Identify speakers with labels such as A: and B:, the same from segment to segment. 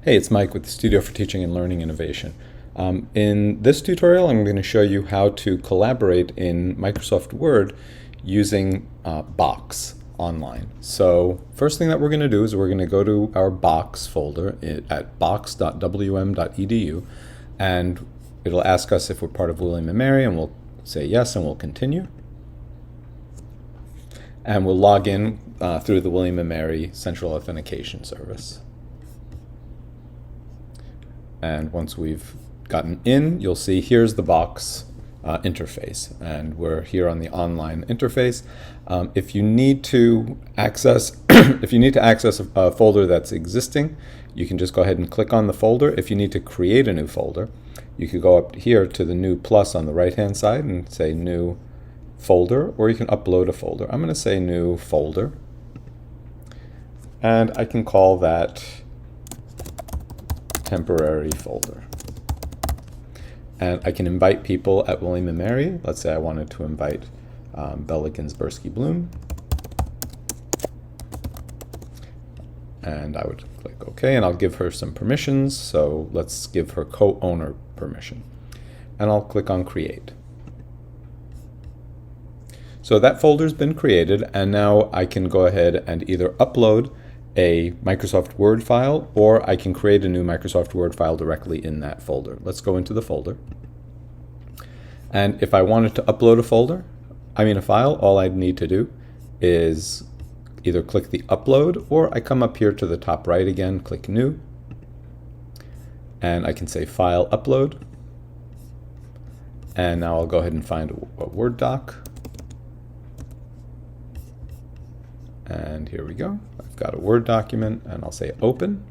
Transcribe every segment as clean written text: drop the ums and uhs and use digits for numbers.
A: Hey, it's Mike with the Studio for Teaching and Learning Innovation. In this tutorial, I'm going to show you how to collaborate in Microsoft Word using Box online. So first thing that we're going to do is we're going to go to our Box folder at box.wm.edu, and it'll ask us if we're part of William & Mary, and we'll say yes, and we'll continue. And we'll log in through the William & Mary Central Authentication Service. And once we've gotten in, you'll see here's the Box interface, and we're here on the online interface. If you need to access a folder that's existing, you can just go ahead and click on the folder. If you need to create a new folder, you could go up here to the new plus on the right-hand side and say New Folder, or you can upload a folder. I'm going to say New Folder, and I can call that Temporary Folder. And I can invite people at William & Mary. Let's say I wanted to invite Bella Ginsberski Blum. And I would click OK, and I'll give her some permissions. So let's give her co-owner permission. And I'll click on Create. So that folder's been created, and now I can go ahead and either upload a Microsoft Word file, or I can create a new Microsoft Word file directly in that folder. Let's go into the folder. And if I wanted to upload a file, all I'd need to do is either click the upload, or I come up here to the top right again, click New, and I can say File Upload. And now I'll go ahead and find a Word doc. And here we go. I've got a Word document, and I'll say Open.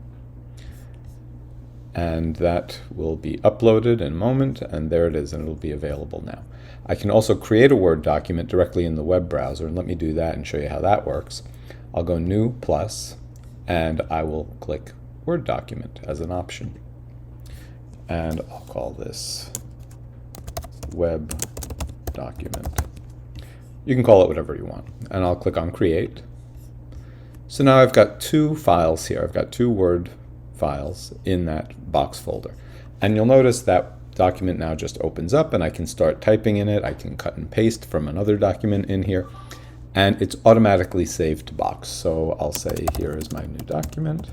A: And that will be uploaded in a moment, and there it is, and it'll be available now. I can also create a Word document directly in the web browser, and let me do that and show you how that works. I'll go New Plus, and I will click Word Document as an option. And I'll call this Web Document. You can call it whatever you want. And I'll click on Create. So now I've got two files here. I've got two Word files in that Box folder. And you'll notice that document now just opens up, and I can start typing in it. I can cut and paste from another document in here, and it's automatically saved to Box. So I'll say, here is my new document.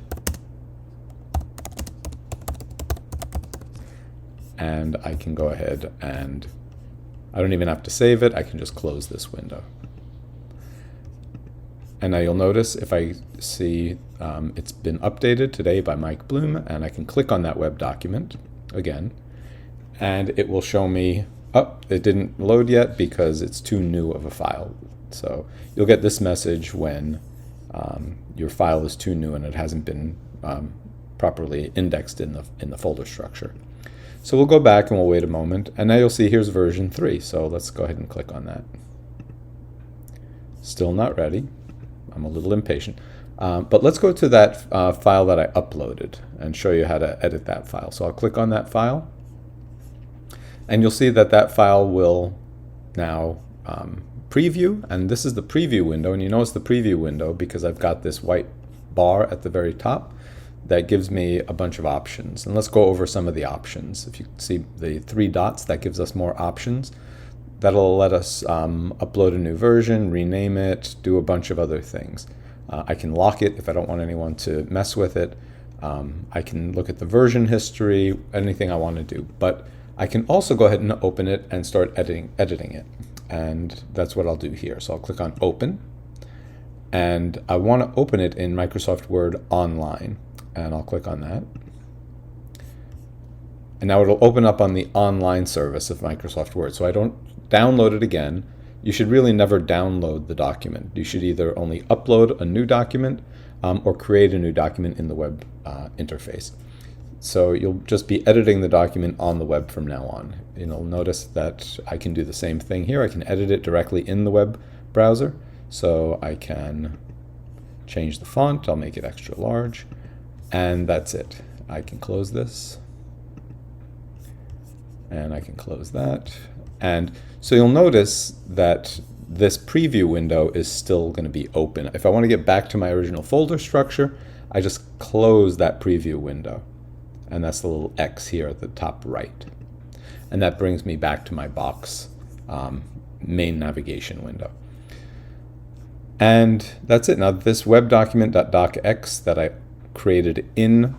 A: And I can go ahead and I don't even have to save it. I can just close this window. And now you'll notice if I see it's been updated today by Mike Blum, and I can click on that web document again, and it will show me, it didn't load yet because it's too new of a file. So you'll get this message when your file is too new and it hasn't been properly indexed in the folder structure. So we'll go back and we'll wait a moment, and now you'll see here's version 3. So let's go ahead and click on that. Still not ready. I'm a little impatient. But let's go to that file that I uploaded and show you how to edit that file. So I'll click on that file, and you'll see that that file will now preview, and this is the preview window. And you know it's the preview window because I've got this white bar at the very top that gives me a bunch of options. And let's go over some of the options. If you see the 3 dots, that gives us more options. That'll let us upload a new version, rename it, do a bunch of other things. I can lock it if I don't want anyone to mess with it. I can look at the version history, anything I want to do. But I can also go ahead and open it and start editing it. And that's what I'll do here. So I'll click on Open. And I want to open it in Microsoft Word Online. And I'll click on that. And now it'll open up on the online service of Microsoft Word. So I don't download it again. You should really never download the document. You should either only upload a new document or create a new document in the web interface. So you'll just be editing the document on the web from now on. You'll notice that I can do the same thing here. I can edit it directly in the web browser. So I can change the font. I'll make it extra large. And that's it. I can close this. And I can close that. And so you'll notice that this preview window is still going to be open. If I want to get back to my original folder structure, I just close that preview window. And that's the little X here at the top right. And that brings me back to my box main navigation window. And that's it. Now this web document.docx that I created in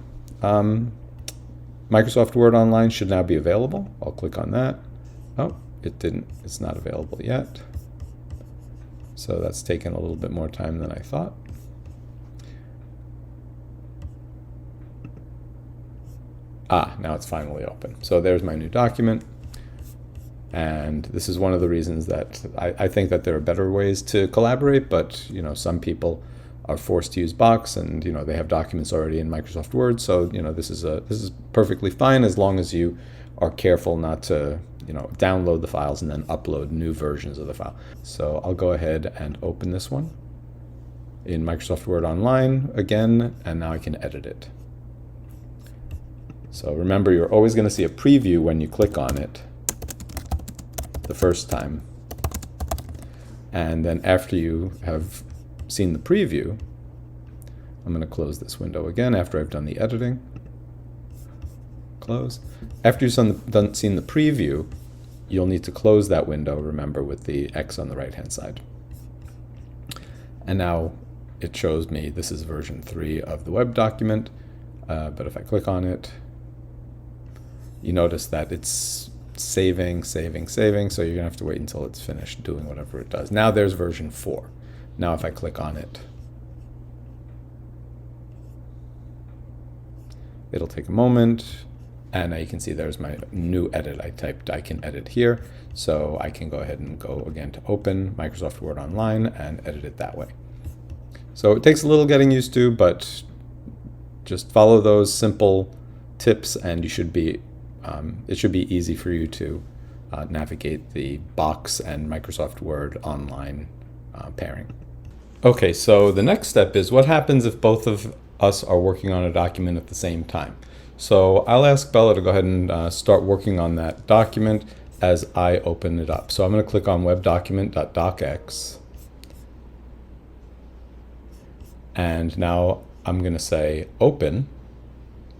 A: Microsoft Word Online should now be available. I'll click on that. Oh, it didn't. It's not available yet. So that's taken a little bit more time than I thought. Now it's finally open. So there's my new document. And this is one of the reasons that I think that there are better ways to collaborate, but some people are forced to use Box, and they have documents already in Microsoft Word. So this is perfectly fine as long as you are careful not to download the files and then upload new versions of the file. So I'll go ahead and open this one in Microsoft Word Online again, and now I can edit it. So remember, you're always going to see a preview when you click on it the first time. And then after you have seen the preview, I'm going to close this window again after I've done the editing. Close. After you've seen the preview, you'll need to close that window, remember, with the X on the right-hand side. And now it shows me this is version 3 of the web document. But if I click on it, you notice that it's saving, so you're gonna have to wait until it's finished doing whatever it does. Now there's version 4. Now if I click on it, it'll take a moment, and now you can see there's my new edit I typed. I can edit here, so I can go ahead and go again to open Microsoft Word Online and edit it that way. So it takes a little getting used to, but just follow those simple tips and you should be it should be easy for you to navigate the Box and Microsoft Word Online pairing. Okay, so the next step is what happens if both of us are working on a document at the same time. So I'll ask Bella to go ahead and start working on that document as I open it up. So I'm going to click on webdocument.docx, and now I'm going to say open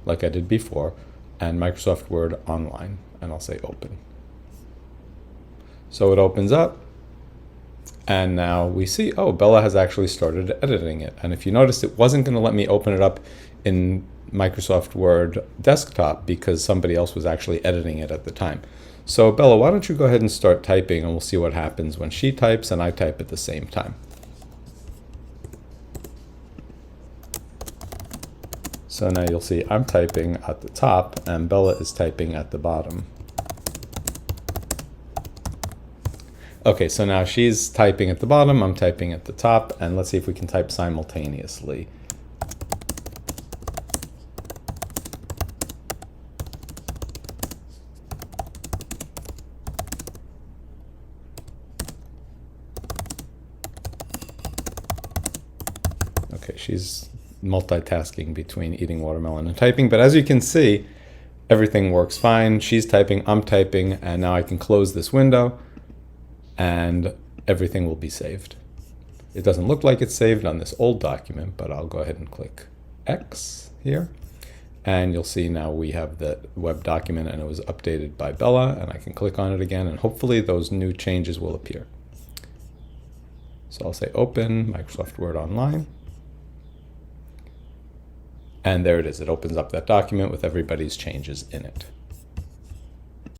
A: like I did before, and Microsoft Word Online, and I'll say open. So it opens up, and now we see, oh, Bella has actually started editing it. And if you noticed, it wasn't going to let me open it up in Microsoft Word Desktop because somebody else was actually editing it at the time. So Bella, why don't you go ahead and start typing, and we'll see what happens when she types and I type at the same time. So now you'll see I'm typing at the top and Bella is typing at the bottom. Okay, so now she's typing at the bottom, I'm typing at the top, and let's see if we can type simultaneously. Okay, she's multitasking between eating watermelon and typing, but as you can see, everything works fine. She's typing, I'm typing, and now I can close this window and everything will be saved. It doesn't look like it's saved on this old document, but I'll go ahead and click X here, and you'll see now we have the web document and it was updated by Bella, and I can click on it again and hopefully those new changes will appear. So I'll say open Microsoft Word Online. And there it is. It opens up that document with everybody's changes in it.